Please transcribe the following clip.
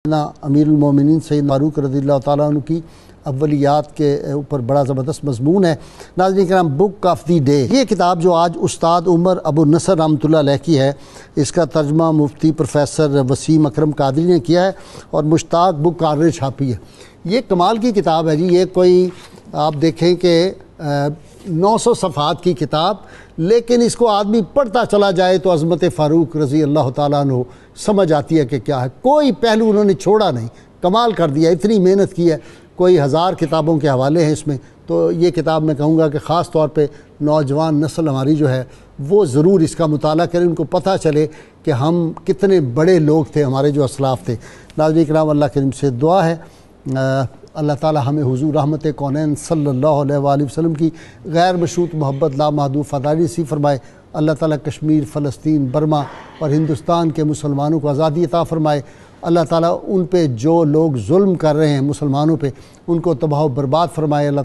امیر المومنین سید فاروق رضی اللہ تعالیٰ عنہ کی اولیات کے اوپر بڑا زبردست مضمون ہے۔ ناظرین کرام، بک آف دی ڈے، یہ کتاب جو آج استاد عمر ابو نصر رحمۃ اللہ علیہ کی ہے، اس کا ترجمہ مفتی پروفیسر وسیم اکرم قادری نے کیا ہے اور مشتاق بک کار نے چھاپی ہے۔ یہ کمال کی کتاب ہے جی، یہ کوئی آپ دیکھیں کہ 900 صفحات کی کتاب، لیکن اس کو آدمی پڑھتا چلا جائے تو عظمت فاروق رضی اللہ تعالیٰ عنہ سمجھ آتی ہے کہ کیا ہے۔ کوئی پہلو انہوں نے چھوڑا نہیں، کمال کر دیا، اتنی محنت کی ہے۔ کوئی 1000 کتابوں کے حوالے ہیں اس میں، تو یہ کتاب میں کہوں گا کہ خاص طور پہ نوجوان نسل ہماری جو ہے وہ ضرور اس کا مطالعہ کریں، ان کو پتہ چلے کہ ہم کتنے بڑے لوگ تھے، ہمارے جو اسلاف تھے۔ ناظرین کرام، اللہ کریم سے دعا ہے اللہ تعالی ہمیں حضور رحمت کونین صلی اللہ علیہ وآلہ وسلم کی غیر مشروط محبت لامحدود فداری نصیب فرمائے۔ اللہ تعالی کشمیر، فلسطین، برما اور ہندوستان کے مسلمانوں کو آزادی عطا فرمائے۔ اللہ تعالی ان پہ جو لوگ ظلم کر رہے ہیں مسلمانوں پہ، ان کو تباہ و برباد فرمائے۔ اللہ تعالی